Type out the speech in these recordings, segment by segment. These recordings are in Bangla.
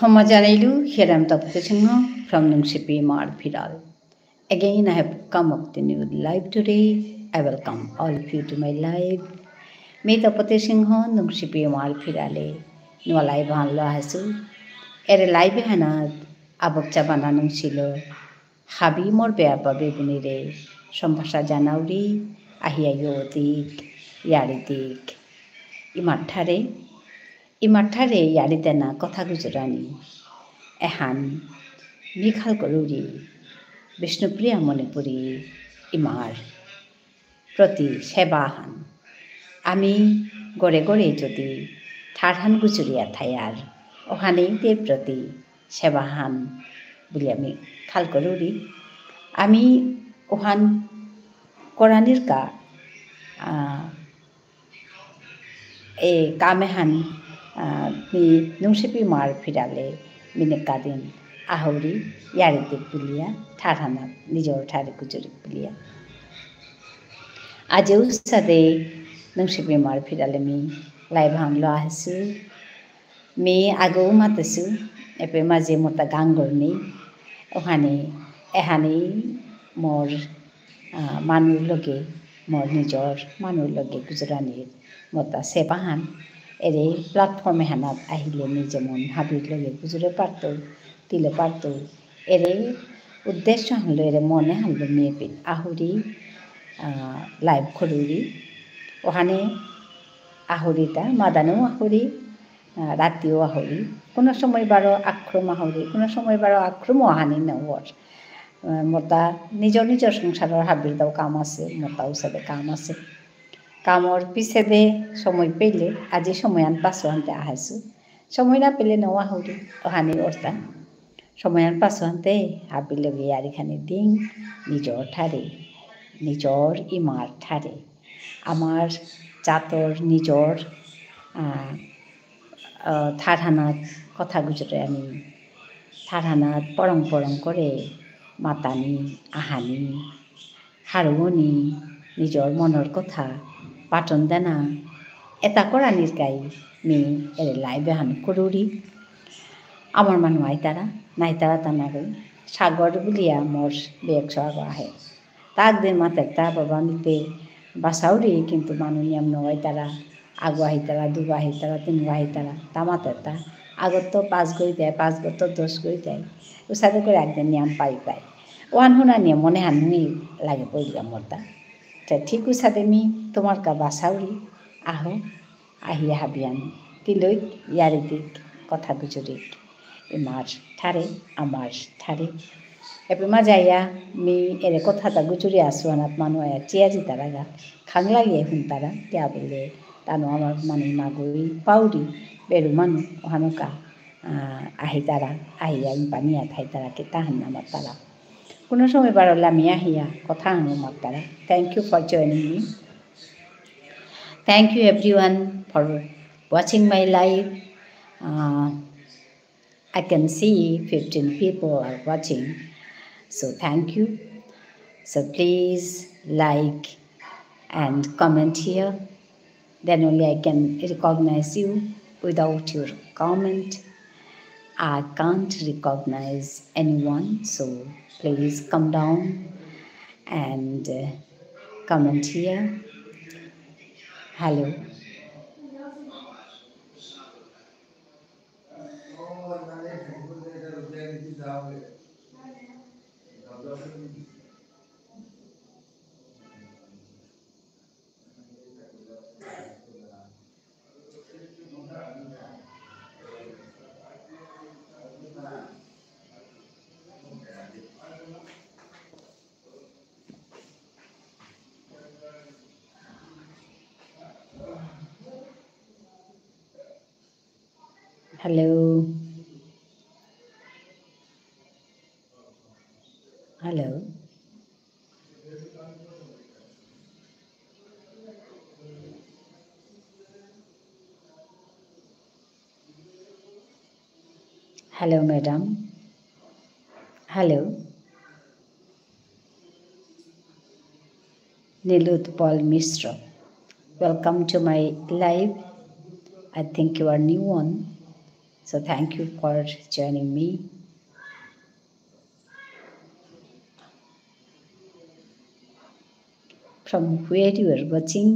Homajarilu Hiram Tapusingho from Nungsipi Mar Pidal. Again, I have come up the new live today. I welcome all of you to my live. Me Tapusingho Nungsipi Mar Pidale. No live on Lahasu. Ere live Hana Abok Chabana Nungsilo. Habi Mor Beapa Bibunire. Sombasa Janauri. Ahia Yodik. Yaridik. Imatare Yaridana Kotha Gujrani. Ehan Mikhal Goruri, Vishnupriya Manipuri, Imar, Prati Shebahan. Ami Gore Gore Jodi, Tarhan Gujuria Thayar, Ohane De Prati Shebahan, Buliami Khal Goruri. Ami Ohan Koranirka E Kamehan Mi Nungsipi Mar Pidale. Minekadin Ahuri, Yaridik Pulia, Tarhana, Nijor Tarik Kujurik Pulia. Aju Sade Nungsipi Mar Pidalemi, Laibhan Lahasu, me Ago Matasu, Epe Mazi Mota Gangorni, Ohani, Ehani, more Manu Loge, more Nijor, Manu Loge Guzrani, Mota Sepahan. Ere platform hanat ahile ni jemon habit lege gujure parto tile parto ere uddesho hanlo ere mone hanlo mepin ahuri live khoruri ohane ahurita madanu ahuri ratio ahuri kono somoy baro akhrom ahuri kono somoy baro akhrom ohani nawor mota nijor nijor songsarar habir daw kam ase mota usade kam ase Kamor pisede somoy pele, aji somoyan paso ante ahasu. Somoyna pele nawa huri, ohani orta. Somoyan paso ante habile yari khani ding, nijor thare, nijor imar thare. Amar chator nijor tharhanat kotha gujre ami. Tharhanat porong porong kore, matani, ahani, harugoni, nijor monor kotha. Paton dana eta koranir kai me ere live han koruri amar manu aitara naitara tanare sagor bulia mor bekso aga he tag din matakta baba mite basauri kintu manu niam no aitara agwa hitara duba hitara tinwa hitara tamatata agot to 5 goi deয় 5 got to 10 goi deয় usade kore ekদিন niam pai ওয়ান হুনা নিয়ে মনে হানুই লাগে পড়ি আমরটা ঠিক উসাদে মি তোমার কা বাসাউরি আহো আহিয়া হাবিয়ান তিলই ইয়ারিদিক কথা গুজরিক ইমার ঠারে আমার ঠারে এপে মাজাইয়া মি এরে কথাটা গুজরি আসুয়ানাত মানু আয়া চিয়াজি তারাগা খাংলাইয়ে হুন তারা তিয়া বলে তানো আমার মানু মাগুই পাউরি বেরু মানু ওহানুকা আহি তারা আহিয়া ইম্পানিয়া থাই তারা কে তাহান আমার তারা Kuno somoy baro lamia hiya kotha hanu mattara. Thank you for joining me. Thank you everyone for watching my live. I can see 15 people are watching. So thank you. So please like and comment here. Then only I can recognize you. Without your comment, I can't recognize anyone. So please come down and comment here. Hello. Hello. Hello. Hello, madam. Hello. Nilut Paul Mishra. Welcome to my live. I think you are new one. So thank you for joining me. From where you are watching,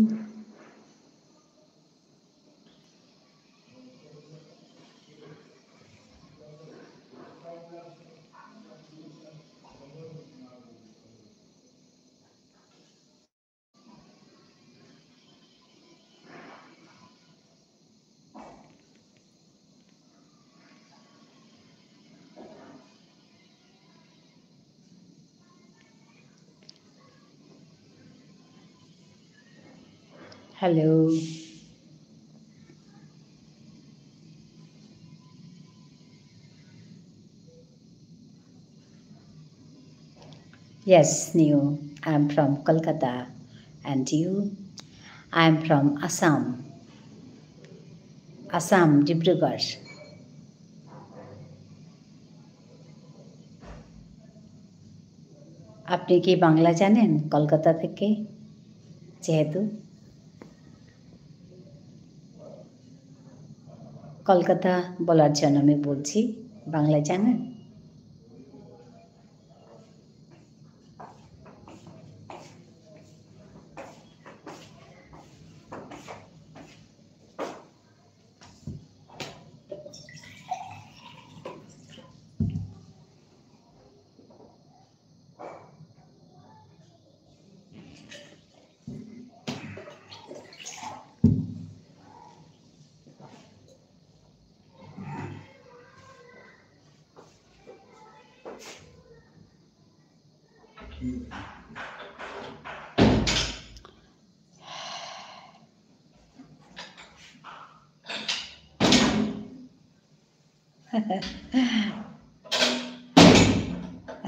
hello. Yes, New. I'm from Kolkata. And you? I'm from Assam. Assam, Dibrugarh. আপনি কি বাংলা জানেন কলকাতা থেকে? যেহেতু কলকাতা বলার জন্য আমি বলছি, বাংলা জানেন?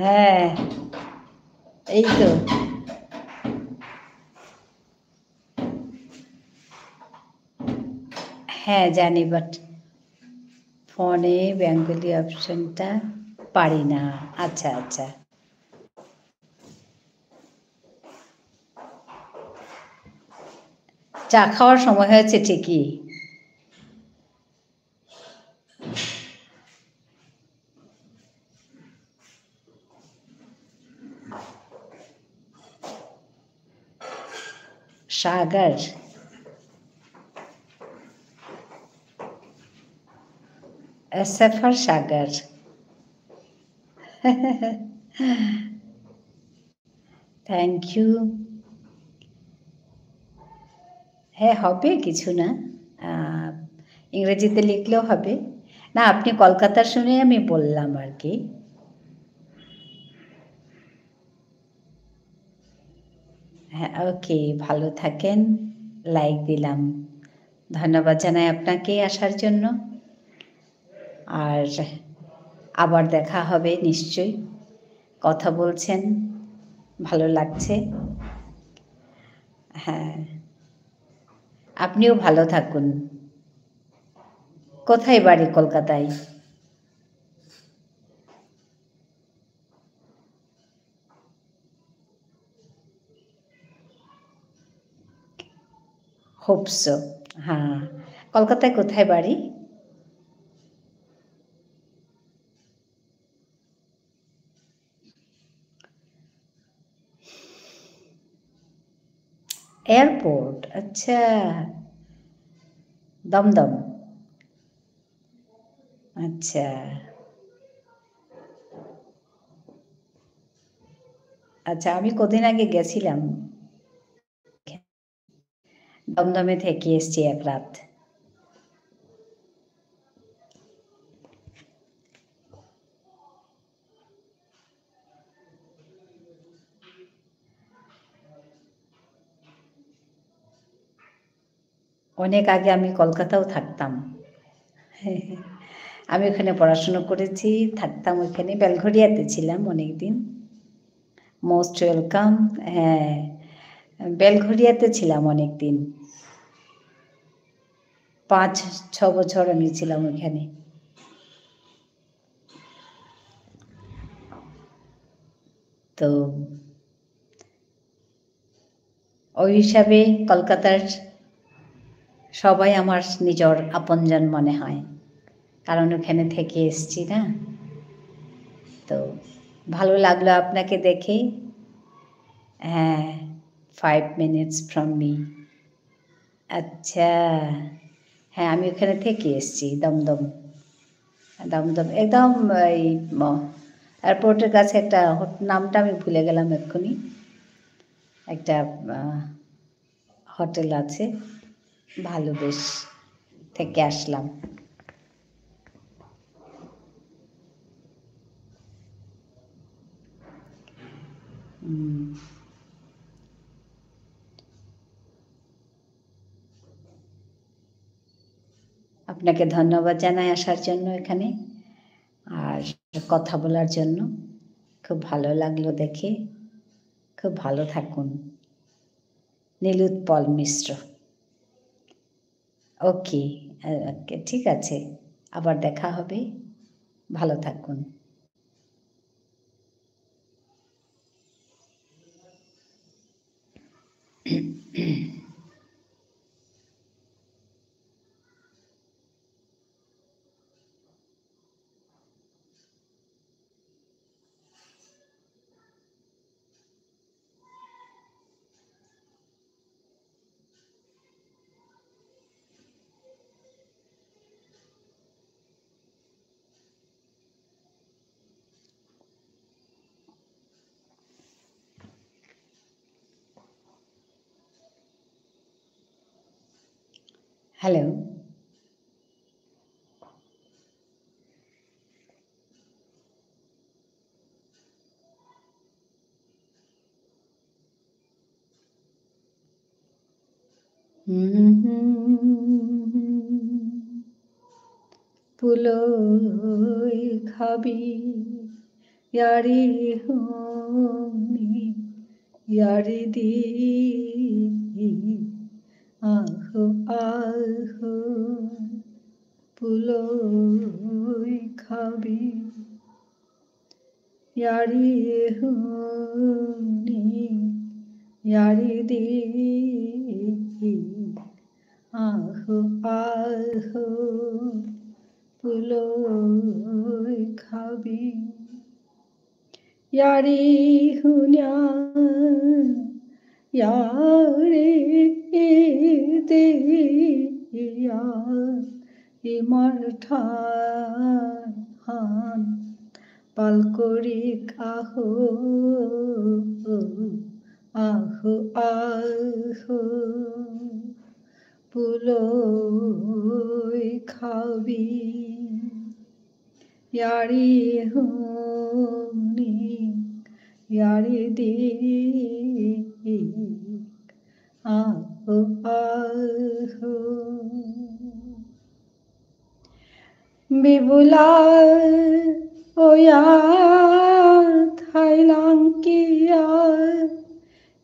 হ্যাঁ, এই তো। হ্যাঁ জানি, বাট ফোনে বেঙ্গলি অপশনটা পারি না। আচ্ছা আচ্ছা, চা খাওয়ার সময় হয়েছে ঠিকই। সাগর, সফর সাগর। Thank you. হ্যাঁ হবে, কিছু না, ইংরেজিতে লিখলেও হবে। না, আপনি কলকাতার শুনে আমি বললাম আর কি। হ্যাঁ, ওকে, ভালো থাকেন। লাইক দিলাম। ধন্যবাদ জানাই আপনাকে আসার জন্য। আর আবার দেখা হবে নিশ্চয়ই। কথা বলছেন, ভালো লাগছে। হ্যাঁ, আপনিও ভালো থাকুন। কোথায় বাড়ি কলকাতায়? হোপসো। হ্যাঁ, কলকাতায় কোথায় বাড়ি? এয়ারপোর্ট, আচ্ছা, দমদম। আচ্ছা আচ্ছা, আমি কদিন আগে গেছিলাম, দমদমে থেকে এসছি এক রাত। অনেক আগে আমি কলকাতাও থাকতাম। আমি ওখানে পড়াশুনো করেছি, থাকতাম ওইখানে, বেলঘরিয়াতে ছিলাম অনেক দিন। Most welcome. হ্যাঁ, বেলঘরিয়াতে ছিলাম অনেক দিন, 5-6 বছর আমি ছিলাম ওইখানে। তো ওই হিসাবে কলকাতার সবাই আমার নিজের আপনজন মনে হয়, কারণ ওখানে থেকে এসছি না। তো ভালো লাগলো আপনাকে দেখে। হ্যাঁ, 5 minutes from me। আচ্ছা, হ্যাঁ আমি ওখানে থেকে এসছি দমদম একদম এই এয়ারপোর্টের কাছে একটা নামটা আমি ভুলে গেলাম এক্ষুনি, একটা হোটেল আছে, ভালো বেশ থেকে আসলাম। আপনাকে ধন্যবাদ জানাই আসার জন্য এখানে আর কথা বলার জন্য। খুব ভালো লাগলো দেখে। খুব ভালো থাকুন। নীলোৎপল মিশ্র। ওকে, ঠিক আছে, আবার দেখা হবে। ভালো থাকুন। হ্যালো। পুলই খাবি ইয়ারি হুনি ইয়ারি দি আহো আহো পুলই খাবি ইয়ারি হুনি ইয়ারি দি আহো আহো পুলই খাবি ইয়ারি হুন্যা ইয়ারে দিয়া ইমার ঠান পালকরি আহো আহো আহো পুলই খাবি ইয়ারি হুনি ইয়ারি দি আহো আহো বিবুলা ওয়া থাইলাঙ্কিয়া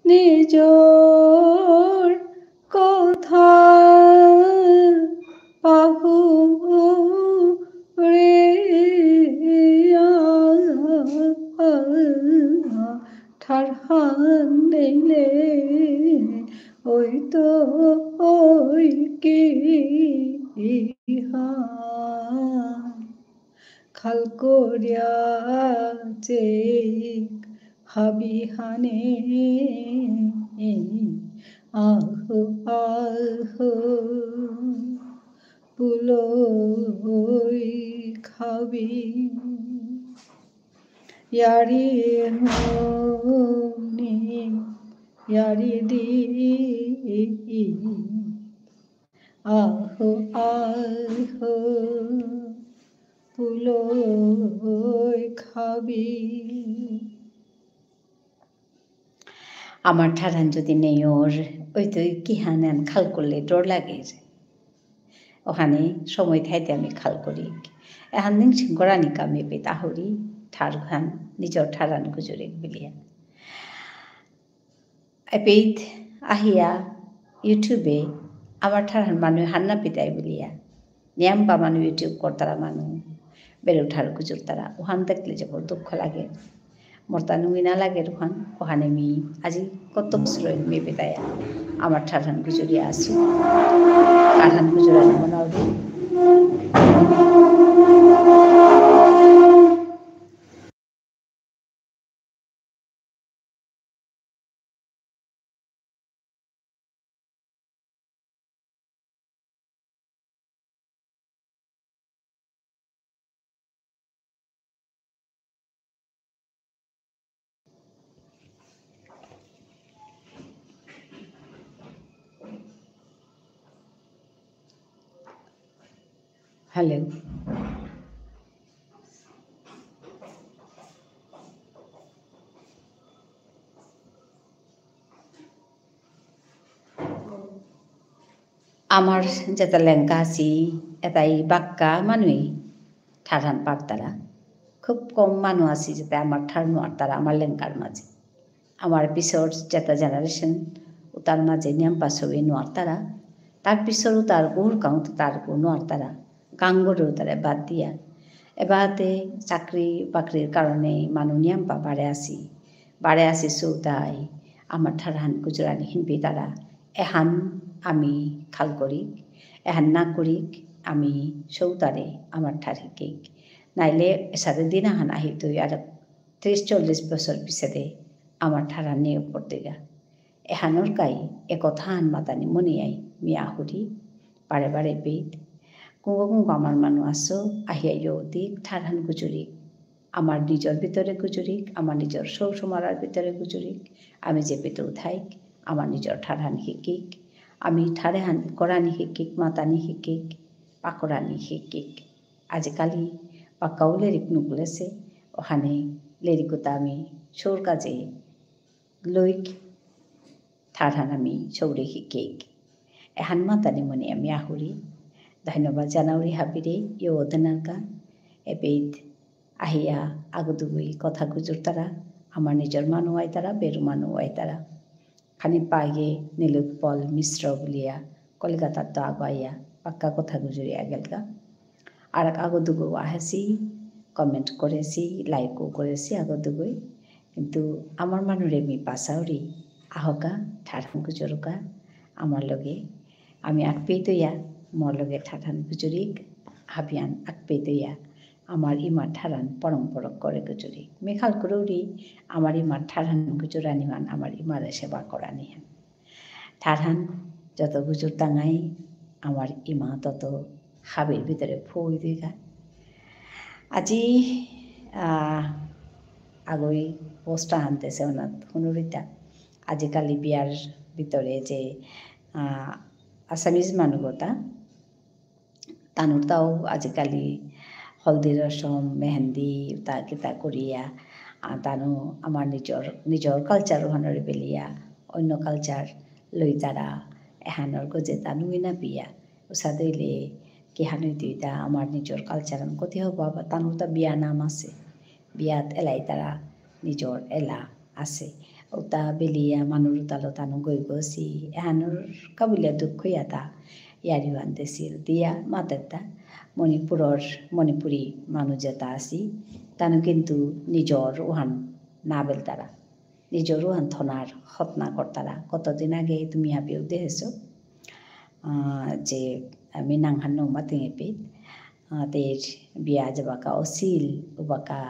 নিজর কথা পাহু রে ঠারহান দিলে ওই তো ওই কি খাল করিয়া যে হাবি হানে আহো আহো পুলই খাবি ইয়ারি হুনি ইয়ারি দি আহো আহো পুলই খাবি। আমার ঠারান যদি নেই ওর ওই তো কি হানান খাল করলে ডর লাগে, ওখানে সময় থাইতে আমি খাল করি এখন দিন গড়ানি কামে পে তাহরি ঠার খান নিজর ঠারান গুজরে বিলিয়া এপেইত আহিয়া ইউটিউবে আমার ঠারান মানুষ হান্না পিতাই বলিয়া নিয়াম পা মানুষ ইউটিউব করতারা মানুষ বেড়ে উঠার গুজর তারা ওখান দেখলে যে বড় দুঃখ লাগে মোর তা নুই না লাগে ওখান ওখানে মি আজি কত বছর মেয়ে পেতায়া আমার ঠাঠান গুজরিয়া আছি ঠাঠান গুজরানি মনাওরি Hello. Amar jeta lengka si etai bakka manui tharan partara খুব কম মানুষ আছে যেটা আমার ঠার নোয়ার তারা আমার লেঙ্কার মাঝে আমার পিছর যেটা জেনারেশন ও তার মাঝে নিয়ম পাশ হয়ে নোয়ার তারা তার পিছরও তার গুড় কাউন্ট তার নোয়ার তারা গাঙ্গরেও তারা বাদ দিয়া এবারতে চাকরি বাকরির কারণে মানুষ নিয়ম পা বাড়ে আসি সৌদাই আমার ঠারহান গুজরানি হিনবি তারা এহান আমি খাল করি এহান না করি আমি সৌদারে আমার ঠার হিকেক নাইলে এসাদে দিনাহান আহিতই আর 30-40 বছর পিছাদে আমার ঠারা নিয়ে পড়তেগা এহানোর কাই একথান মাতানি মনিয়াই মিয়া হুরি বারে বারে বেদ কুঙ্গো আমার মানুষ আসো আহিয়াইও দিক ঠারহান গুজুরিক আমার নিজের ভিতরে গুজুরিক আমার নিজের সৌসমারার ভিতরে গুজুরিক আমি যে পেতে উঠাইক আমার নিজের ঠারহান হিকিক আমি ঠারেহান করানি হিকিক মাতানি হিকিক পাকরানি হিকিক আজকালি পাক্কাও লেরিক নুকুলেছে ওখানে লেরিকোতা আমি সৌর কাজে লইক ঠারহান আমি সৌরে হিকেক এহান মাতানি মনে আমি আহুরি ধন্যবাদ জানাউরি হাবিরে ইয়ে ওদনারকা এবেদ আহিয়া আগদুগুই কথা গুজুর তারা আমার নিজের মানু আয় তারা বেরু মানু আয় তারা খানি পাইয়ে নীলোৎপল মিশ্র বলিয়া কলকাতার তো আগাইয়া পাক্কা কথা গুজুরিয়া গেলগা আর আগদুগো আহেছি কমেন্ট করেছি লাইকও করেছি আগদুগুই কিন্তু আমার মানুরে মি পাশাউরি আহকা ঠাঠান গুজরকা আমার লগে আমি আকপেই তৈয়া মোর লগে ঠাঠান গুজরিক হাবিয়ান আকপেই তৈয়া আমার ইমার ঠারান পরম্পরক করে গুজরিক মেখাল করৌরি আমার ইমার ঠারান গুজরানিমান আমার ইমারে সেবা করানি হান ঠারহান যত গুজর টাঙাই আমার ইমা তত হাবির ভিতরে ফুই দিগা আজি আগই পোস্টা আনতেছে ওনার শুনুরিতা আজিকালি বিয়ার ভিতরে যে আসামিজ মানুষতা তানুরতাও আজিকালি হলদি রসম মেহেন্দি তা কিতা করিয়া তানু আমার নিজের কালচার ওহানরে বেলিয়া অন্য কালচার লই তারা এহানর গজে তানুই না বিয়া উষা দইলে কিহানুই দুইটা আমার নিজের কালচার কতি হোক বাবা তানুরতা বিয়া নাম আছে বিয়াত এলাই তারা নিজের এলা আছে ওটা বেলিয়া মানুষ তালো তানু গই গছি এহানোর কাবিলিয়া দুঃখ ইয়াতা ইয়ারি আনতেছিল দিয়া মাতেরটা মণিপুরি মানুষ যেটা আছি তানু কিন্তু নিজের ওহান না বেল তারা নিজের ওহান থনার হতনা করতারা কতদিন আগে তুমি হাবিও দেখেছো যে আমি নাংহান নৌমা তেঁপে তের বিয়া যাবাকা অছিল ওবাকা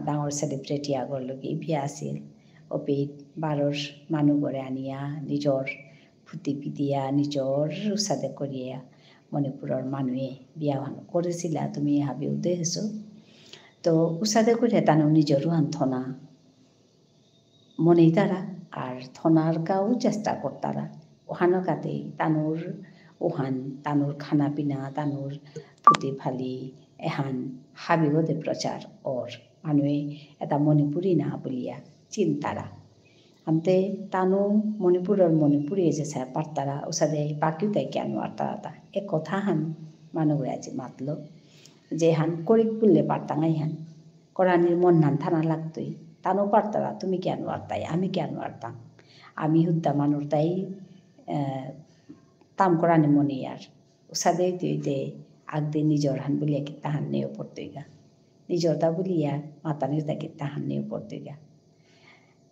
ডাঙৰ চেলিব্ৰিটি আগৰ লগে বিয়া আছিল অপেত বাৰৰ মানুহ গড়ে আনিয়া নিজৰ ফুটি পিদিয়া নিজৰ উচাদে কৰিয়া মণিপুৰৰ মানুহে বিয়াখন কৰিছিলা তুমি হাবিও দেখেছো তো উচাদে করে তানো নিজেরও হান থনা মনেই তারা আর থনার কাও চেষ্টা করতারা ওহানো কাতে তানোর ওহান তানোর খানা পিনা তানোর ফুটি ফালি এহান হাবিগদে প্রচার ওর মানুহে এটা মণিপুরি না বলিয়া চিন্তারা আনতে তানো মণিপুরি যে স্যার পারতারা ওসাদে বাকিও তাই কেন আর তারা এ কথা হান মানুষে আজি মাতল যে হান করিক বললে পারতাঙাই হান করানির মন হান থানা লাগতোই তানো পারতারা তুমি কেন আর তাই আমি কেন আরতাম আমি হুদ্দা মানুষ তাই তাম করানি মনে আর ওসাদে তুইতে আগদে নিজর হান বলিয়া কি তাহান নেও পড়তইগা নিজরটা বলিয়া মাতানির তাকে তাহান নেও পড়তইগা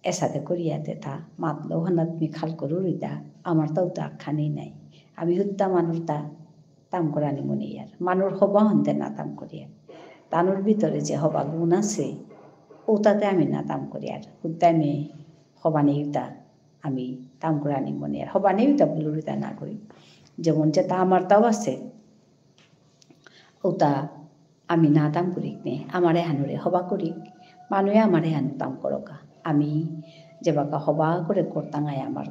এসাতে করিয়াতে তা মাতলো হানাত মি খাল করুরিতা আমার তাও তা খানি নাই আমি হুদ্দা মানুষ তা তাম করানি মনে আর মানুষ হবা হন্তে না তাম করি আর তানোর ভিতরে যে হবা গুণ আছে ওটাতে আমি না তাম করি আর উদ্যামে হবা নেইতা আমি তাম করানি মনে আর হবা নেইতা বলুরিতা না করি যেমন যেটা আমার তাও আছে ওটা আমি না তাম করিক নে আমার হানুরে হবা করিক মানুহে আমার হানু তাম করকা আমি যে বাকা হবা করে করতাঙাই আমার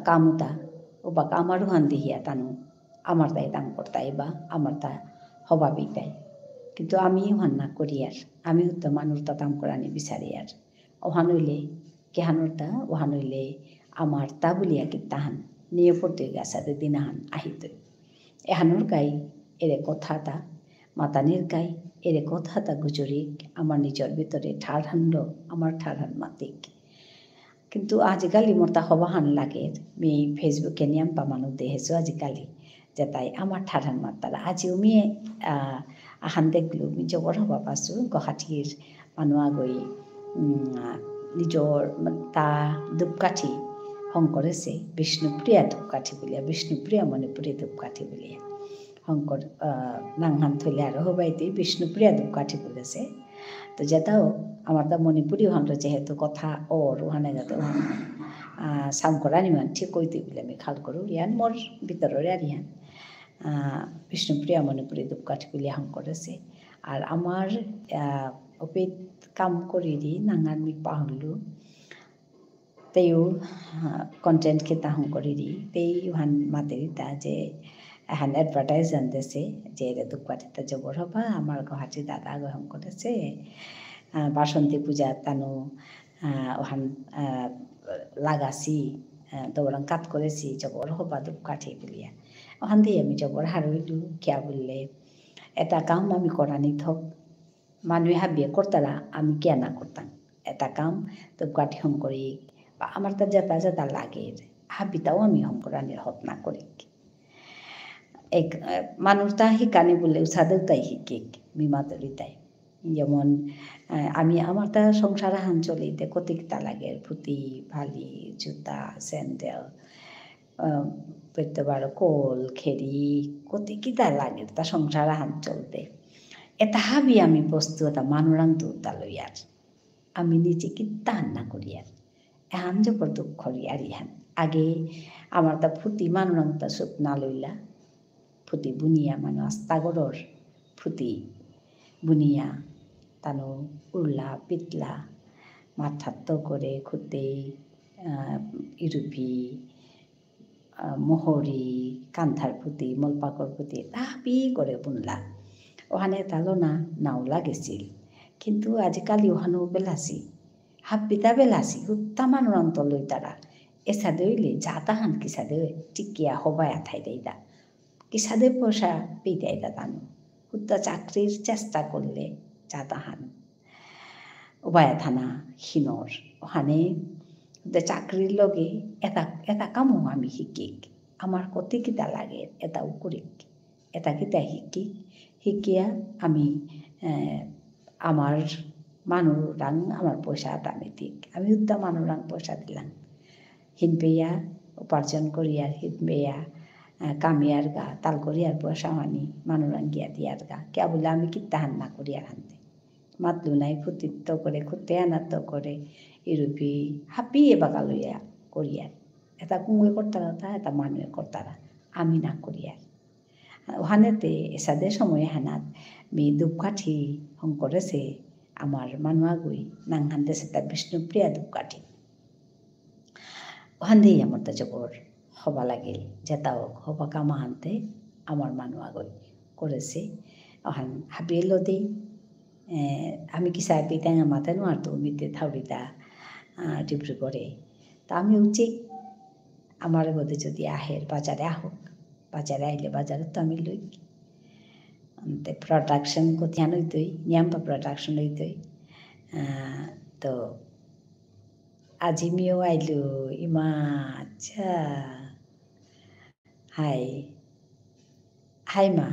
কামতা ও বাকা আমারও হান দিহিয়া তানু আমার তাই তাম করতাই বা আমার তা হবা বিতাই কিন্তু আমি হান না করি আর আমি তো মানুষ তা তাম করানি বিচারি আর ওহান হইলে কেহানুরটা ওহান হইলে আমার তা বলিয়া কি তাহান নিয়ে পড়তে গেছে দিনাহান আহিত এহানুর গাই এরে কথাটা মাতানির গাই এরে কথাটা গুজরিক আমার নিজের ভিতরে ঠাড়হান্ড আমার ঠাড়হান মাতিক কিন্তু আজিকালি মোর তা হবাহান লাগে মি ফেসবুকে নিয়ম পা মানুষ দেহেছো আজিকালি যে তাই আমার ঠাড়হান মাতারা আজিও মি আহান দেখলো মি জবর হবা পাছো গুৱাহাটীৰ মানুহ আগৈ নিজৰ তা ধূপকাঠি শংকৰেছে বিষ্ণুপ্ৰিয়া ধূপকাঠি বুলিয়া বিষ্ণুপ্ৰিয়া মণিপুৰী ধূপকাঠি বুলিয়া শংকর নাংহান থইলে আরো হবাইতে বিষ্ণুপ্রিয়া ধূপকাঠি বলেছে তো যেটাও আমার তো মণিপুরি ওখান যেহেতু কথা ওর ওখানে যাতে সাম করা নিমান ঠিক কইতে বলে আমি খাল করো ইয়ান মোর ভিতরের আর ইয়ান বিষ্ণুপ্রিয়া মণিপুরি ধূপকাঠি বলে হাম করেছে আর আমার অপিত কাম করি দি নাঙান মি পাহলো তেও কন্টেন্ট খেতা হাম করি দি তেই ওখান মাতে তা যে এখন এডভার্টাইজ জানতেছে যে এটা ধূপকাঠিটা জবর হবা আমার গুৱাহাটী দাদা গ্রহণ করেছে বাসন্তী পূজা তানু ওখান লাগাছি দৌড়াং কাট করেছি জবর হবা ধূপকাঠি বলিয়া ওখান দিয়ে আমি জবর হারইলু কিয়া বললে এটা কাম আমি করানি থক মানুহে হাবিয়ে করতারা আমি কিয়া না করতাম এটা কাম ধূপকাঠি হং করি বা আমার তা যেটা যেটা লাগে হাবিটাও আমি হং করানির হত না করি এক মানুষ তা শিকানি বলে উষাদেও তাই শিকিক মিমাতরি তাই যেমন আমি আমার তা সংসার হান চলিতে কতিকটা লাগে ফুটি ভালি জুতা স্যান্ডেল প্রত্যেকবার কোল খেরি কতিকিটা লাগে তা সংসার হান চলতে এটা হাবি আমি বস্তু এটা মানুরাং দুটা লইয়ার আমি নিজে কিত্তা হান্না করিয়ার এহান জবর দুঃখ আর ইহান আগে আমার তা ফুটি মানুরাং তা সুখ না লইলা ফুটি বুনিয়া মানে আস্তাগরর ফুটি বুনিয়া তানো উরলা পিতলা মাথাত্ত করে খুঁতে ইরুপি মোহরি কান্থার ফুটি মলপাকর ফুটি তাপি করে বুনলা ওখানে তালো না নাও লাগেছিল কিন্তু আজিকালি ওখানেও বেলাসি হাপিতা বেলাসি হুত্তা মানুষ অন্তলই তারা এসাদে হইলে যা তাহান কিসাদে টিকিয়া হবাই আথাই দেয় দা কিসাদে পয়সা পেয়ে দেয় তানো হুত্তা চাকরির চেষ্টা করলে যা তাহান উবায়া থানা হিনর ওখানে চাকরির লগে এটা এটা কামও আমি শিকিক আমার কতি কিতা লাগে এটাও করিক এটা কিতা শিকি শিকিয়া আমি আমার মানুরাং আমার পয়সা টানি দিক আমি উদ্যা মানুরাং পয়সা দিলাম হিনপেয়া উপার্জন করিয়ার হিনপেয়া কামিয়ার গা তাল করিয়ার পয়সা আনি মানুরাং গিয়া দিয়ার গা কে বলে আমি কিত্তা হান্না করিয়ার হানতে মাতলু নাই ফুটিত্ব করে খুঁতে আনাত্ত করে ইরুপি হাপিয়ে বাগা লইয়া করিয়ার এটা কুঁয়ে করতারা তা এটা মানুষে করতারা আমি না করিয়ার ওখানেতে এসাদের সময় হানাত মি ধূপকাঠি হং করেছে আমার মানুয়াগুই নাংহানতে সেটা বিষ্ণুপ্রিয়া ধূপকাঠি ওখান দিয়েই আমার তো জবর হবা লাগিল যেটাও হবা কামা হানতে আমার মানুয়াগুই করেছে ওখান হাবিয়ে লদি আমি কি চাই পিতাঙা মাতে নোয়ারতো মিতে থাউরিতা ডিব্রুগড়ে তা আমি উচিত আমার বোধে যদি আহের বাজারে আহক বাজারে আইলে বাজারে তো আমি লই প্রোডাকশন কোথায় হইতই নিয়াম্পা প্রোডাকশন হইতই তো আজিমিও আইলো ইমা আচ্ছা হাই হাই মা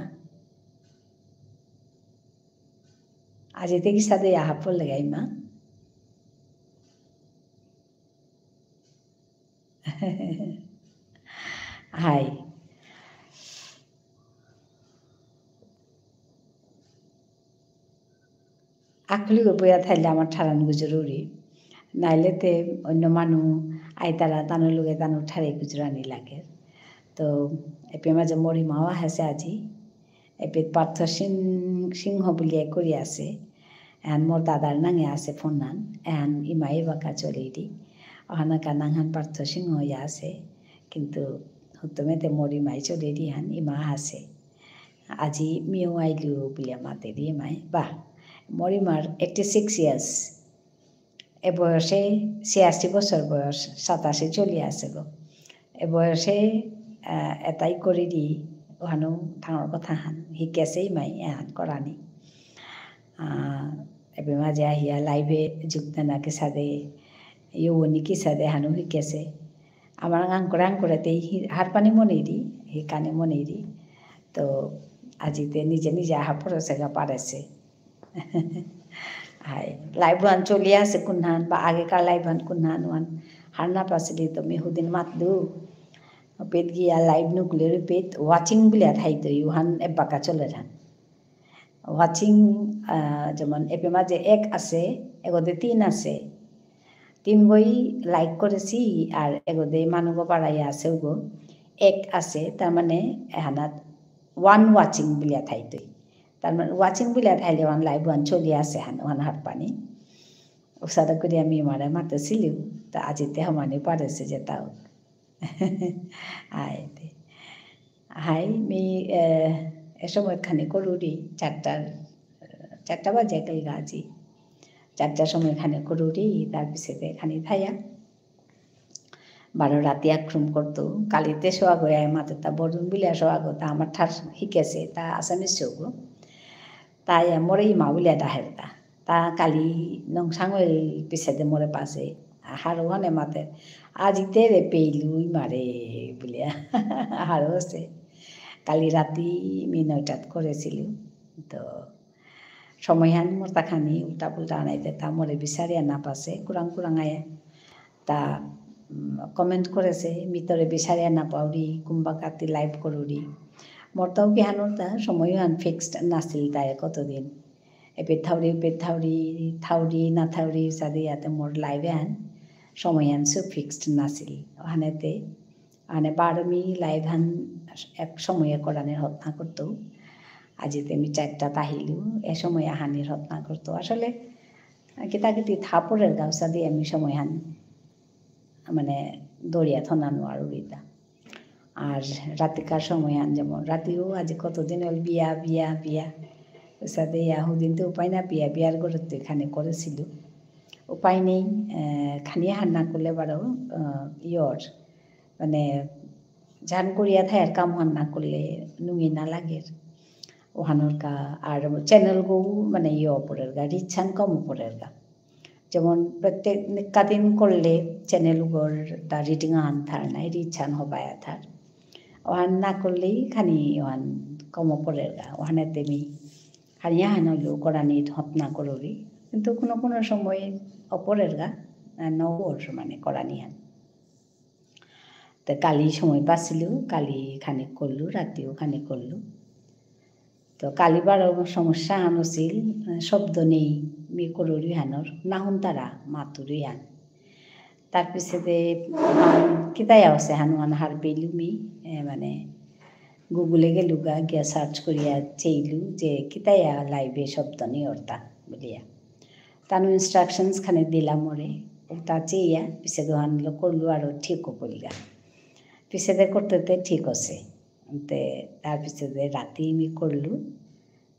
আজি থেকে সাথে আহা পড়লে গাই মা হাই আকলি বইয়া থাইলে আমার ঠারানগো জরুরি নাইলেতে অন্য মানুষ আইতারা তানোর লগে তানোর ঠারে গুজরানি লাগে তো এপে মাঝে মরি মাওয়া হেসে আজি এপে পার্থ সিংহ বলিয়া করি আছে এন মোর দাদার নাঙে আছে ফোন নান এন ইমাই বাঁকা চলে দি অহানাকা নাংহান পার্থ সিংহ ইয়া আছে কিন্তু হুতমেতে মরি মাই চলে দি হান ইমা আছে আজি মিও আইলু বলিয়া মাতে দি ইমাই বাহ মরিমার 86 ইয়ার্স এ বয়সে 86 বছর বয়স 87 চলিয়া আছে গো এ বয়সে এটাই করে দি ওহানো ঠাঙর কথা হান শিকাইছে ইমাই এহান কৰানি এবে মাঝে আহিয়া লাইভে যুক্তানাকে সাদে ইয়ৌনিকি সাদে হানো শিকাইছে আমার আং করাতে হার পানি মনেরি হি কানে মনেরি তো আজিতে নিজে নিজে আহা পড়েছে পারেছে হাই লাইভ ওয়ান চলিয়ে আছে কোনহান বা আগেকার লাইভ ওয়ান কোনহান ওয়ান হারনা পাছিলি তো মেহুদিন মাতলু পেট গিয়া লাইভ নুকলে পেট ওয়াচিং বিলিয়া থাইতো ইউহান এবাকা চলে থান ওয়াচিং যেমন এপে মাঝে 1 আছে এগোদে 3 আছে 3 গই লাইক করেছি আর এগোদে মানুষ বাড়াইয়া আছে গো 1 আছে তার মানে এহানাত 1 ওয়াচিং বিলিয়া থাইতই তার মানে ওয়াচিং বিলিয়া থাইলে ওয়ান লাইভ ওয়ান চলিয়ে আছে হান ওয়ান হাত পানি ওসাদা করে আমি মারা মাতেছিলিও তা আজিতে সমানে পারেছে যে তাও হাই মি এ সময়খানি করুরি 4টা বাজে গেলগা আজি 4টার সময়খানে করুরি তার পিছতে খানি থাইয়া 12 রাতে আক্রম করতো কালিতে শোয়া গয়া মাতে তা বরুণ বিলিয়া শোয়া গো তা আমার ঠার শিকেছে তা আসামিস চৌগো তাই মরে মা বিলিয়া ডাহেরতা তা কালি নংসাঙই পিছাতে মরে পাশে হারো হনে মাতে আজিতে রে পেইলুই মারে বলিয়া হারো আছে কালি রাতি মি 9টাত করেছিল তো সময়হান মোর তাখানি উল্টা পুল্টা আনাইতে তা মরে বিচারিয়া না পাশে কুরাং আয়ে তা কমেন্ট করেছে মিতরে বিচারিয়া না পাউরি কুম্বা কাতি লাইভ করুরি মোরটাও কি হানোর সময় হান ফিক্সড নাছিল তাই কতদিন এপে থাউরি না থাউরি সাদি ইয়াতে মোর লাইভে হান সময় হান সব ফিক্সড নাছিল ওখানেতে মানে 12 মি লাইভ হান এক সময়ে করানের হত্যা করতো আজিতে আমি 4টা তাহিলু এ সময় হানির হত্যা করতো আসলে কিতাকিতি থাপড়ের গাউসা দিয়ে আমি সময় হান মানে দরিয়া থনা নোয়ারু রিতা আর রাতিকার সময় আন যেমন রাতিও আজ কতদিন হল বিয়া সাথে ইয়াহুদিন তো উপায় না বিয়ার গড়তে এখানে করেছিল উপায় নেই খানিয়ে হান্না করলে বারো মানে ঝান করিয়া থায়ার কাম হান্না করলে নুঙি না লাগে ওহানোর কা আর চ্যানেল গো মানে পরের গা রিচ্ছান কম পরের গা যেমন প্রত্যেক কাদিন করলে চ্যানেলগুলোর তা রিডিং আন থার নাই রিচ্ছান হবায় থার ওহান না করলেই খানি ওহান কম পরের গা ওহানে তেমি খানিয়া হানলো করানির হত্যা করবি কিন্তু কোনো সময় অপরের গা নবর মানে করানি হান তো কালি সময় পাচ্ছিল কালি খানিক করলু রাতিও খানিক করলু তো কালিবার সমস্যা হানছিল শব্দ নেই মি করুরি হানোর নাহুন তারা মাতুরি হান তার পিছতে কিতাই আছে হানুয়ান হার পেলু মি মানে গুগলে গেলু গিয়া সার্চ করিয়া চেইলু যে কিতাইয়া লাইভে শব্দ নেই অর্তা বলিয়া তানো ইনস্ট্রাকশনস খানে দিলাম ওরে ওটা চেইয়া পিছে দোহান করলু আর ঠিকও করিলা পিছেতে করতে ঠিক আছে তে তার পিছতে রাতি মি করলু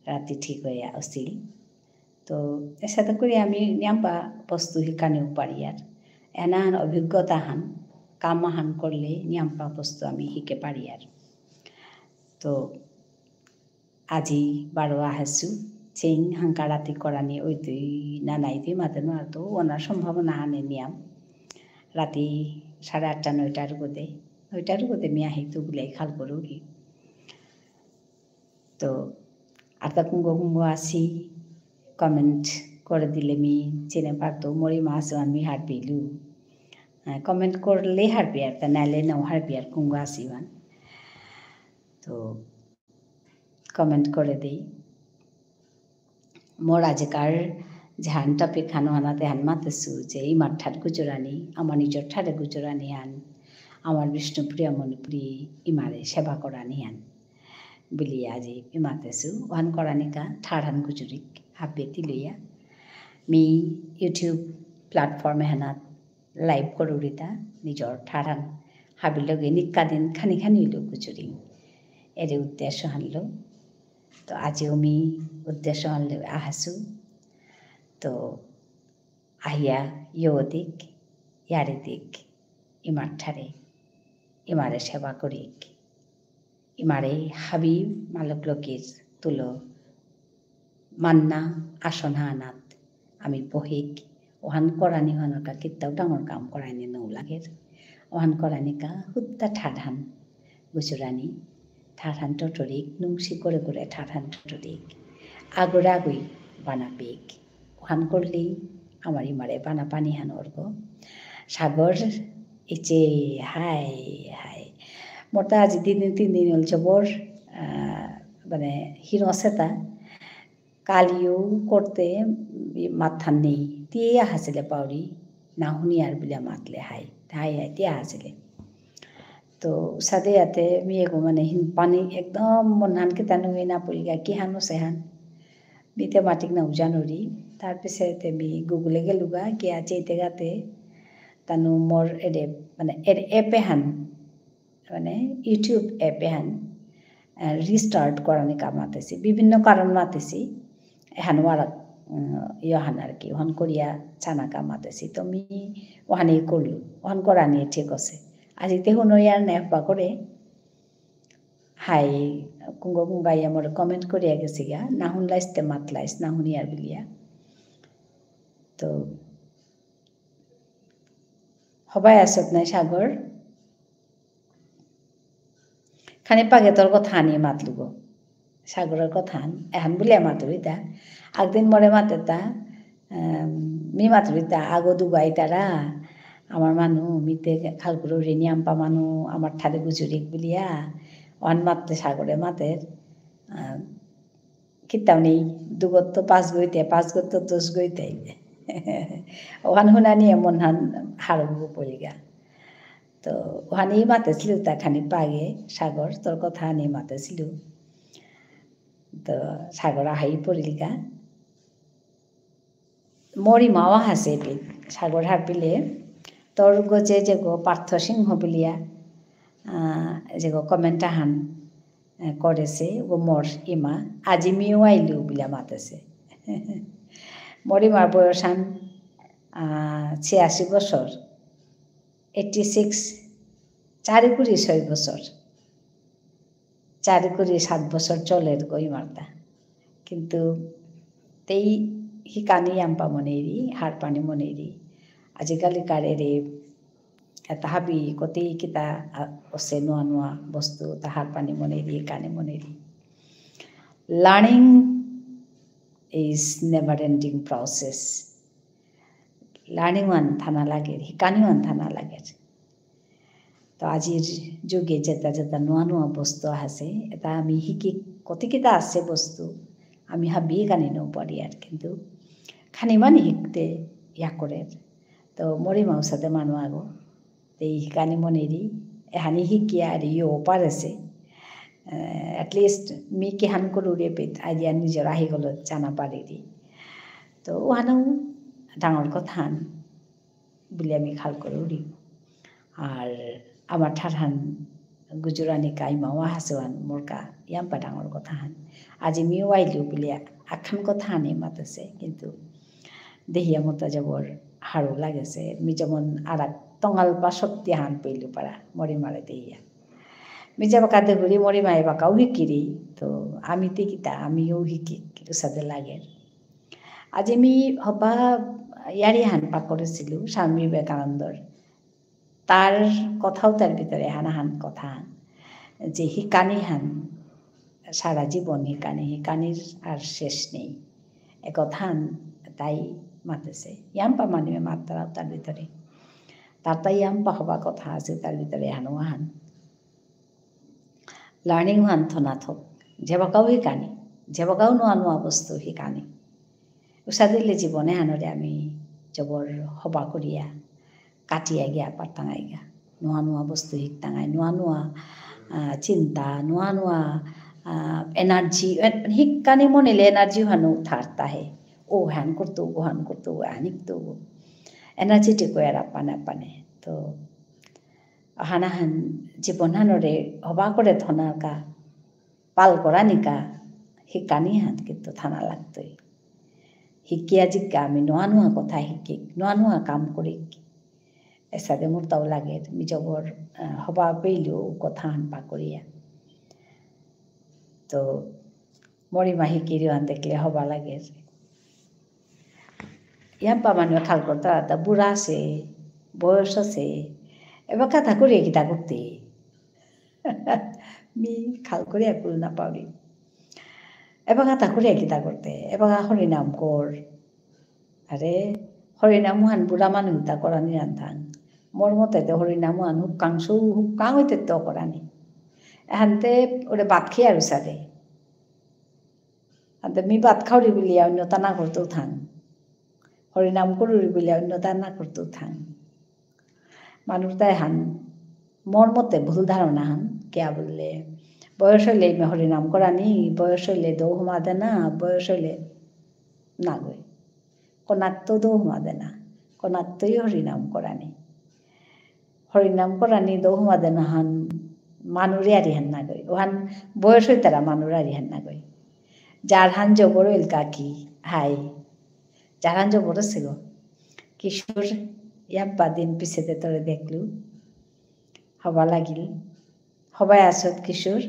রাতি ঠিক হয়ে আসছিল তো এর সাথে করে আমি নিয়াম্পা বস্তু শিকানেও পারি আর এনাহান অভিজ্ঞতা হান কামাহান করলে নিয়াম্পা বস্তু আমি শিকে পারি আর তো আজি 12 আহেছু চেং হাঙ্কা রাতি করানি ওই তুই না নাই তুই মাতে নোয়ার তো ওনার সম্ভাবনা হানে নিয়াম রাতি 8:30 9টার গোদে মি আহি তো গুলাই খাল করুরি তো আর তা কুঙ্গো আসি কমেন্ট করে দিলে মি চেনে পারতো মরি মাছ আমি হার পেলু কমেন্ট করলে হারবি আর তা নাইলে নাও হারবি আর কুঙ্গো আসিবান তো কমেন্ট করে দিই মোর আজকার jahan topic han hanate han matesu je imar thar gujurani amar nijor thare gujurani han amar Bishnupriya Manipuri imare seba korani han bili aji imatesu wan koranika tharhan gujurik habeti loya mi YouTube platform hanat live korurita nijor tharhan habiloge nikadin khani khani lo gujuri ere uddesho hanlo তো আজিও আমি উদ্দেশ্য আনলে আহাসু তো আহিয়া ইয়দিক ইয়ারিদিক ইমার ঠারে ইমারে সেবা করিক ইমারে হাবিব মালক লোকের তুলো মান্না আসনা আনাত আমি বহিক ওহান করানি হনকা কিত্তাও ডাঙর কাম করাইনি নৌ লাগের ওহান করানিকা হুদ্দা ঠাডান গুজরানি ঠাঠান টটরিক নুংসি করে করে ঠাঠান টটরিক আগরাগুই বানা পেক ওহান করলেই আমার ইমারে বানা পানি হান অর্গ সাগর ইচে হাই হাই মোটা আজি 3 দিন হলছে বর মানে হিরো সেতা কালিও করতে মাথান নেই তিয়া হাসিলে পাউরি না হুনি আর বিলা মাতলে হাই হাই হাই তিয়া হাসিলে तो सादे आते मिएगो माने हिन पानी एकदम मनहान के तानु ना पुलिगा कि हानो सेहान बीते माटिक ना उजानोरी तार पिसे ते मी गुगले गेलुगा कि आचे इतेगाते तानु मोर एडे माने एडे एपे हान माने यूट्यूब एपे हान रिस्टार्ट कराने काम आतेसी विभिन्न कारण मातेसी हान वाला यहान আর কি ওহান করিয়া চানা কাম আতেছি তো মি ওহানে করলু ওহান করানি ঠিক আছে আজি তেহু নয়ার নেফবা করে হাই কুঙ্গো কুঙ্গাই আমার কমেন্ট করিয়া গেছি গা না হুনলাইসতে মাতলাইস না হুনিয়ার বিলিয়া তো হবাই আসত নাই সাগর খানি পাগে তোর কথা আনিয়ে মাতলুগ সাগরের কথা এখন বলিয়া মাতুরিতা একদিন মরে মাতে তা মি মাতুরিতা আগো দুগাই তারা আমার মানু মিতে খালকুরো রেনি আম্পা মানু আমার ঠারে গুজুরিক বিলিয়া অন মাতে সাগরে মাতের কিতাও নেই দুগত তো 5 গইতে 5 গত 10 গইতে ওহান হুনানি এমন হান হারবো পড়িগা তো ওহানি মাতেছিল তা খানি পাগে সাগর তোর কথা আনি মাতেছিল তো সাগর আহাই পড়িলগা মরি মাওয়া হাসে সাগর হার পিলে তোর গো যে গো পার্থ সিংহ বিলিয়া যে গো কমেন্ট হান করেছে ও মোর ইমা আজি মিও আইলু বিলা মাতেছে মরিমার বয়স হান 86 বছর 86 4 6 বছর 7 বছর চলে গই মারতা কিন্তু তেই হিকানি আম্পা মনেরি হার পানি মনেরি আজিকালি কারেরে তাহাবি কতেই কিতা আছে নোয়া নোয়া বস্তু তাহার পানি মনেরি কানে মনেরি learning is never ending process learning ওয়ান থানা লাগে হিকানি ওয়ান থানা লাগে তো আজির যুগে যেটা যেটা নোয়া নোয়া বস্তু আছে এটা আমি শিকি কতিকেইটা আছে বস্তু আমি হাবি কানি নপারি আর কিন্তু খানিমান শিখতে ইয়া করে তো মরি মাউসাতে মানুষ আগো এই শিকানি মনেরি এহানি শিকিয়া আর ইয়ে ওপার আছে এটলিস্ট মি কিহান কৰো রে পেট আইডিয়া নিজৰ আহি গ'ল জানা পাৰি তো ওহানো ডাঙৰ কথা বুলি আমি খাল কৰোঁ আর আমার ঠারহান গুজরানি কাই মাওয়া হাসওয়ান মোরকা ইয়াম্পা ডাঙর কথা হান আজি মিও আইলু বলে আখান কথা আনি মাতেছে কিন্তু দেহিয়া মতো যাবর হাড়ো লাগেছে মি যেমন আর টঙাল বা শক্তি হান পেলু পারা মরি মারে দেহিয়া মি যাবা কাঁদে ঘুরি মরি মায়ে বাঁকাও শিকিরি তো আমি তিকিতা আমিও শিকি কিন্তু সাথে লাগে আজি মি হবা ইয়ারি হান পা করেছিল স্বামী বিবেকানন্দর তার কথাও তার ভিতরে হানাহান কথা যে হিকানি হান সারা জীবন হিকানির আর শেষ নেই একথা তাই মাতেছে ইয়াম্পা মানিবে মাত্রাও তার ভিতরে তার তাই ইয়াম্পা হবা কথা আছে তার ভিতরে হানো হান লার্নিং হান থনা থক যেবাকাও হিকানি যেবাকাও নোয়া নোয়া বস্তু হিকানি উষা দিলে জীবনে হানরে আমি জবর হবা করিয়া কাটিয়া গিয়া পারতাঙাই গা নোয়া নোয়া বস্তু শিকতাঙাই নোয়া চিন্তা নোয়া এনার্জি শিক্ষানি মনেলে এনার্জি হানো থারতাহে ও হ্যান করতো ও হ্যান করতো ও হ্যানিকতো এনার্জেটিক আর আপানে তো হানাহান জীবন হানরে হবা করে থনাকা পাল করা নিকা শিকানি হান কিন্তু থানা লাগতোই শিকিয়া জিকা আমি নোয়া কথা শিকিক নোয়া কাম করিক এসাদে মোর তাও লাগে তুমি জবর হবা পেলেও কথা হানপা করিয়া তো মরিমা শিকিরিওহান দেখলে হবা লাগে ইয়াম্পা মানুষ খাল করতে বুড়া আছে বয়স আছে এবার কথা করিয়া কিতা করতে মি খাল করিয়া কুল না পাওরি এবার কথা করিয়া কিতা করতে এবার হরিনাম কর আরে হরিনাম হান বুড়া মানুষ তা করানি রান্ধান মোর মতে তো হরিনাম হান হুকাং হইতে তো করানি এহানতে ওরে ভাত খেয়ে আর সারে আনতে মি ভাত খাওরি বলিয়া অন্য তা না করতেও থান হরিনাম করুরি বলিয়া অন্য তা না করতেও থান মানুষ তাই হান মোর মতে ভুল ধারণা হান কেয়া বললে বয়স হইলে হরিনাম করানি বয়স হইলে দৌ হুমা দে না বয়স হইলে না গই কনাক তো দৌ হুমা দে না কনাক তোই হরিনাম করানি হরিনাম করানি দৌ হুমা দে না হান মানুরে আরি হান না গই ওহান বয়স হই তারা মানুর আরি হান না গই যার হান জবর হইল কাকি হাই যার হান জবর আছে গো কিশোর ইয়াব্বা দিন পিছেতে তোরে দেখলু হবা লাগিল হবাই আসত কিশোর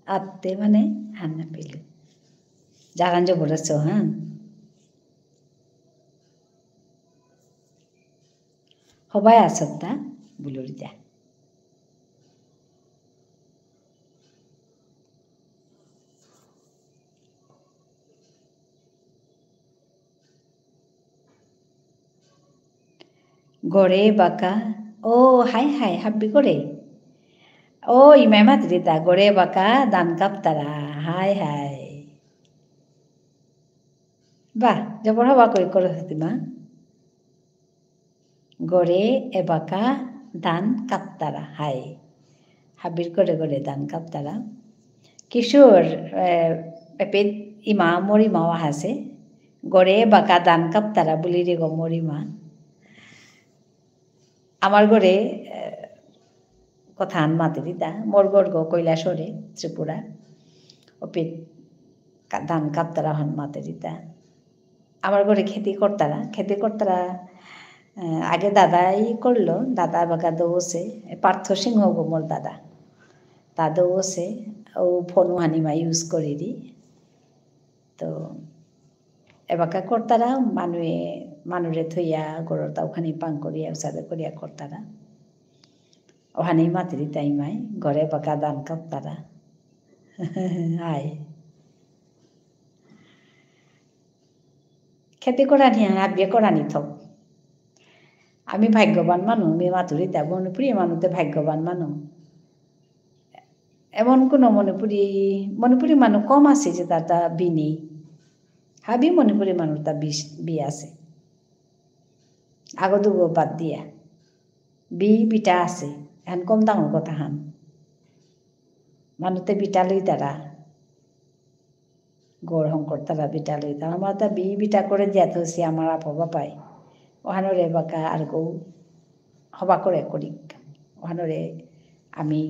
আত্তে মানে হান না পেলু যারান জবর আছে হান হবাই আসত তা বুলুরি যা গড়ে বাঁকা ও হাই হাই হাব্বি করে ও ইমাই মাতৃতা গড়ে বাঁকা দান কাপ্তারা হাই হাই বাহ জবর হবা কই করে মা গড়ে এবাকা দান কাপ্তারা হাই হাবির করে গড়ে দান কাপ্তারা কিশোর এপে ইমা মরিমা হাসে গড়ে বাঁকা দান কাপ্তারা বলি রে গো মরিমা আমার ঘরে কথা আন মাতে দিতা মোর গড় গো কৈলাসরে ত্রিপুরা ওপে ধান কাপ্তারা হন মাতে দিতা আমার ঘরে খেতি কর্তারা আগে দাদাই করলো দাদা বাগা দৌছে পার্থ সিংহ গো মোর দাদা তা দৌছে ও ফোনু হানিমা ইউজ করি দি তো এবাকা কর্তারা মানুরে থইয়া গড়র তাওখানি পাং করিয়া উসাদে করিয়া কর্তারা ওখানে মাতৃ তাই মাই ঘরে বাঁকা দান কাপ্তারা আয় খেতে করানি আবিয়ে করানি থক আমি ভাগ্যবান মানুষ মেয়ে মাতুরিতা মণিপুরী মানুষতে ভাগ্যবান মানুষ এমন কোনো মণিপুরী মানুষ কম আছে যে তার তা বি নেই হাবি মণিপুরী মানুষ তা বি আছে আগত বাদ দিয়া বিটা আছে এখন কম ডাঙর কথা হান মানুষতে বিটা লই তারা গড় শঙ্কর তারা বিটা লই তারা আমার তা বিটা করে দিয়াত হচ্ছে আমার আপা বাপাই ওখানরে বাঁকা আর গৌ হবা করে করি ওখানরে আমি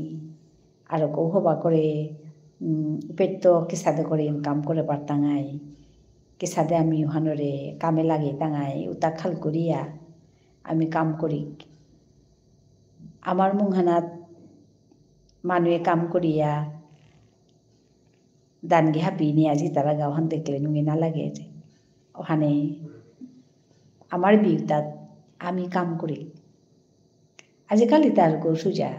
আর গৌ হবা করে পেট কিসাদে করে ইনকাম করে পারতাঙাই কিসাদে আমি ওখানরে কামে লাগে তাঙাই উতা খাল করিয়া আমি কাম করি আমার মুহানাত মানুষে কাম করিয়া দানগি হাপি নিয়ে আজি তারা গাওহান দেখলে নুঙে না লাগে ওখানে আমার বিউতাত আমি কাম করি आजिखालि त आरो सुजा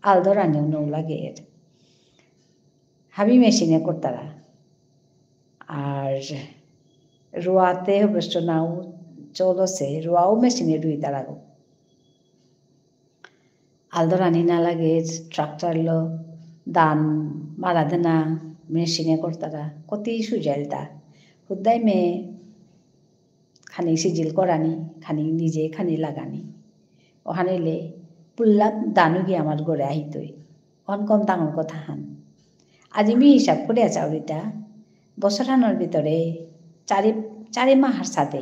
आलदो रानियाव नौ লাগে হাবি মেশিনে করতারা আর রোয়াতে অবশ্য নাও চলছে রোয়াও মেশিনে রুই তারা আলদো রানি না লাগে ট্রাক্টরলো দান মারা দেনা মেশিনে করতারা কতি সুজাইলতা হুদাই মে খানি সিজিল করানি খানি নিজে খানি লাগানি ওখানেলে পুল্লা দানু গিয়ে আমার ঘরে আহিতই অন কম ডাঙর কথা হান আজি মি হিসাব করে চাউরিটা বছরানোর ভিতরে চারি মাহার সাথে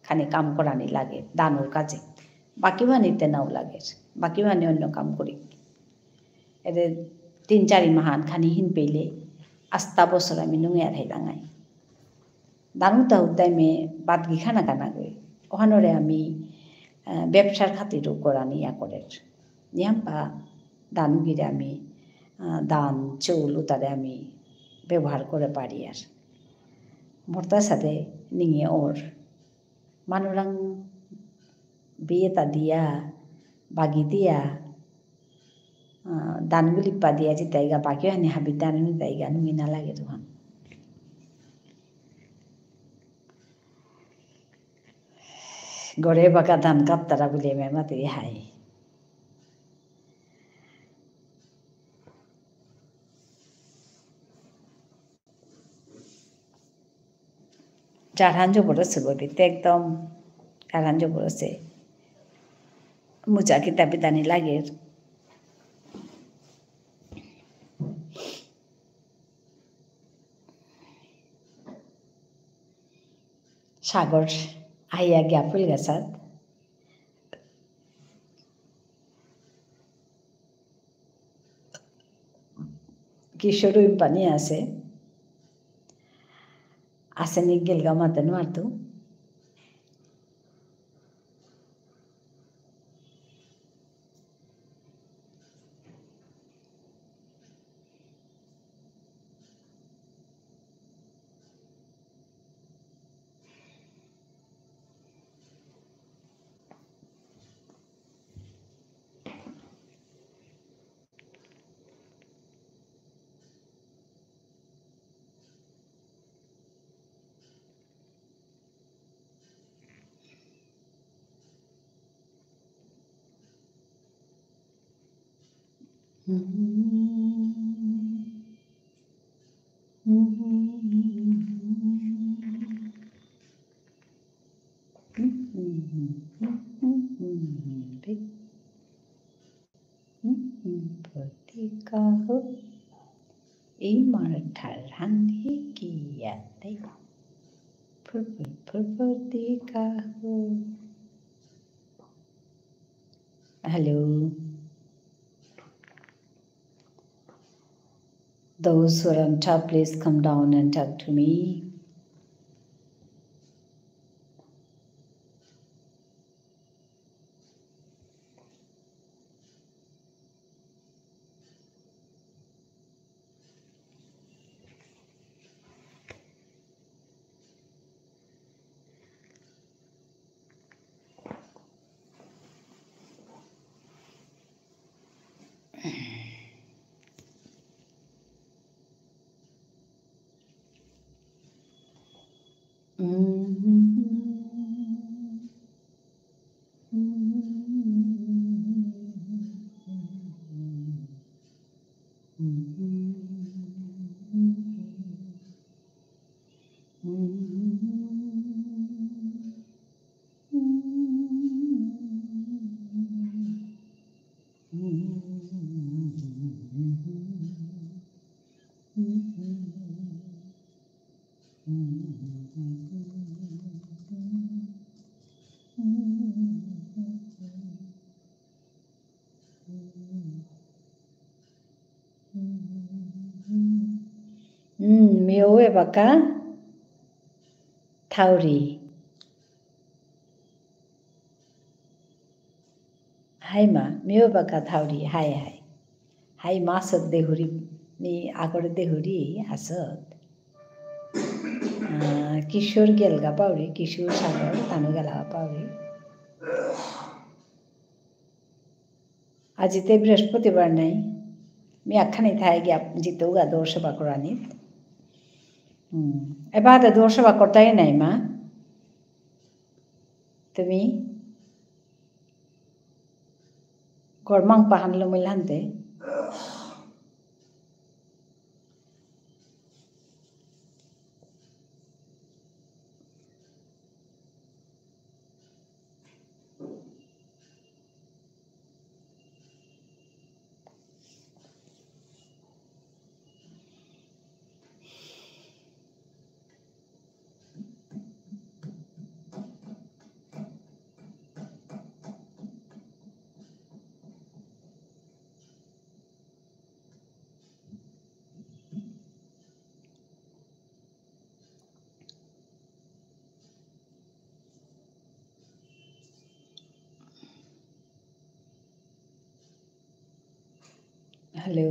খানি কাম করানি লাগে দানুর কাজে বাকি মানিতে নাও লাগে বাকি মানে অন্য কাম করি এদের 3-4 মাহান খানি হিন পেলে আস্তা বছর আমি নুঙে আধাই দাঙাই দানুতা উদ্দায় মে বাদ গিখানা কানা গই ওখানরে আমি ব্যবসার খাতিরও করানি করে নিয়াম বা দানুগিরে আমি দান চৌল তারে আমি ব্যবহার করে পারি আর ভর্তার সাথে নিয়ে ওর মানুরাং বিয়েতা দিয়া বাগি দিয়া দানগুলি পা দিয়া যে তাইগা বাকি হানি হাবি দানুনি তাইগা নুমি না লাগে তখন গড়ে বাঁকা ধান কাপতারা বলে মেমাতে হাই 잘한 줄 모르겠어 우리 땡덤 잘한 줄 모르겠어 무자 kita bidani লাগে সাগর আইয়া গিয়া ফুল গাছাত কিশোর পানি আছে আসেনি গেলগা মাতেন মারতো Putikaho imartharani kiyate putikaho. Hello. Those who are on top, please come down and talk to me. Mioe baka Thauri. Hai ma, mioe baka Thauri. Hai. Hai masat dehuri ni agor dehuri asat. Kishor gelga pauri, Kishor sagar tanu gala pauri. আজি ते बृहस्पतिवार नाही मी अख्खा नाही थाय गे जिथे उगा दोर सेवा करानीत एबा आता दोर सेवा करताय नाही मा तुम्ही गरमांग पाहानलो मिलांते hello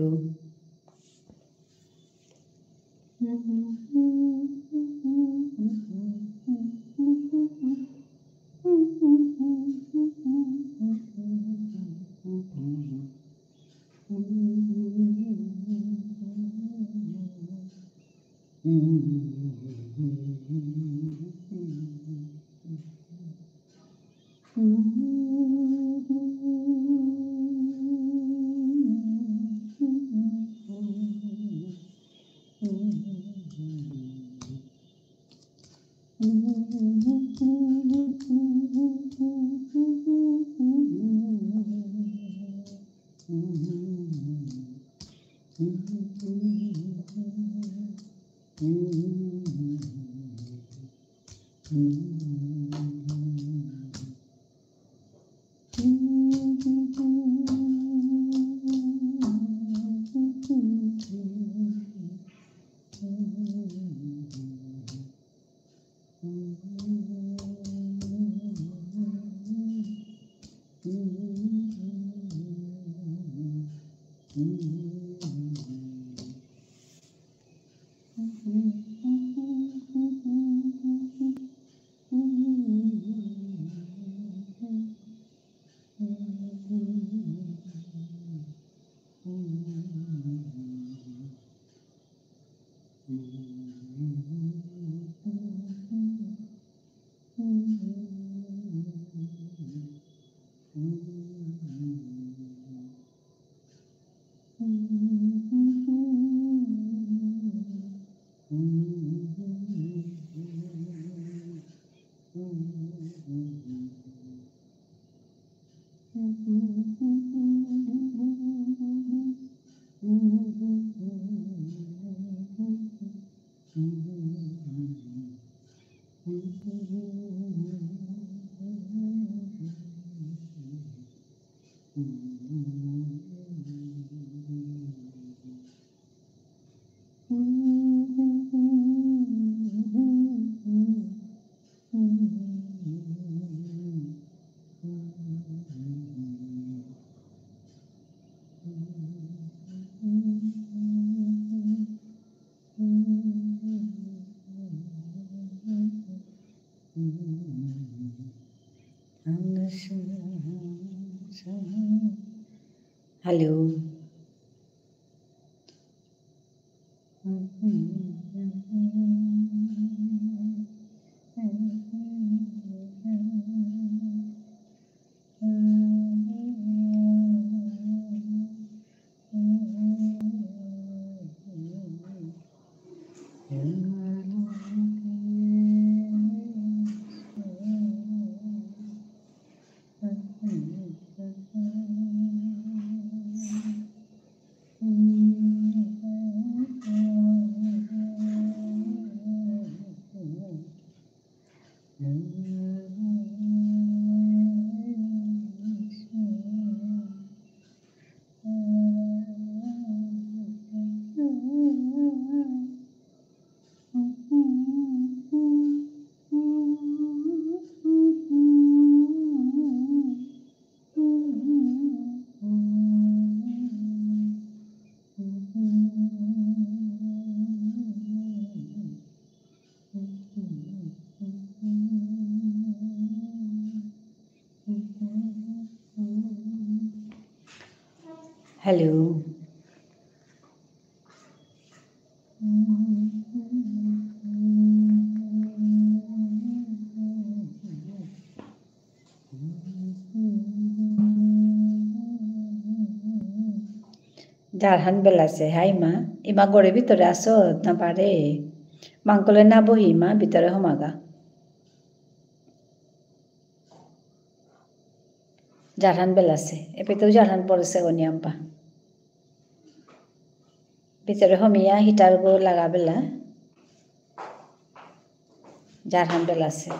hello Hello. Jarhan belase, hai ma. Ima gore bitore aso na pare. Mangkole na bohi ma bitore homaga. Jarhan belase. Epe tu jarhan porse goni ampa. Bitore homia hitar go laga bela. Jarhan belase.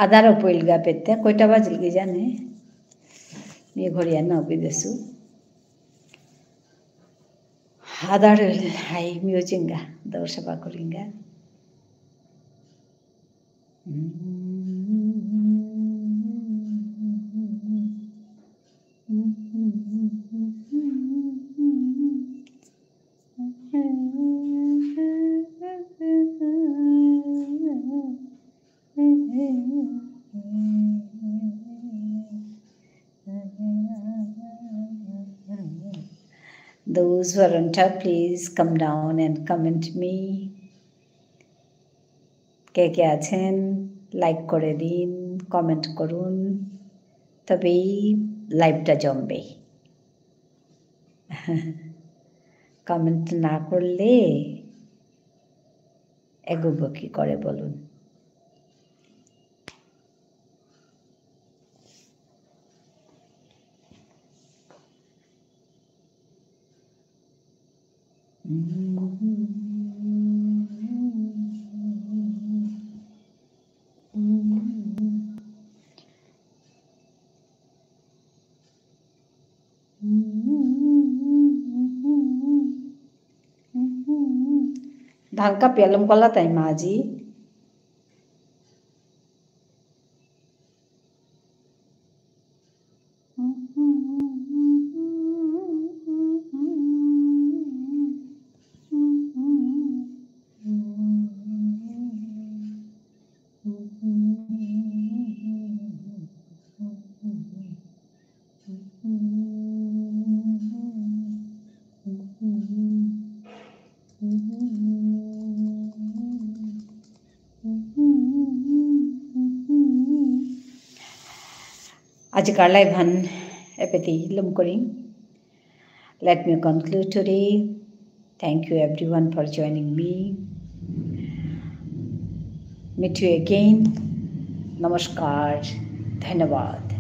আদারও পইল গা পেতে কয়টা বাজিল কি জানে বিয়ে ঘড়িয়া না বিদেশু আদার হাই মিউজিঙ্গা দৌড় সেবা করিঙ্গা Those who are on top, please come down and comment me. কে কে আছেন লাইক করে দিন কমেন্ট করুন তবেই লাইভটা জমবে কমেন্ট না করলে এগোবো কি করে বলুন ধানকা পেলাম কলা তাই মাজি Ajikar live han epeti lumkoring. Let me conclude today. Thank you everyone for joining me. Meet you again. Namaskar. Dhanabad.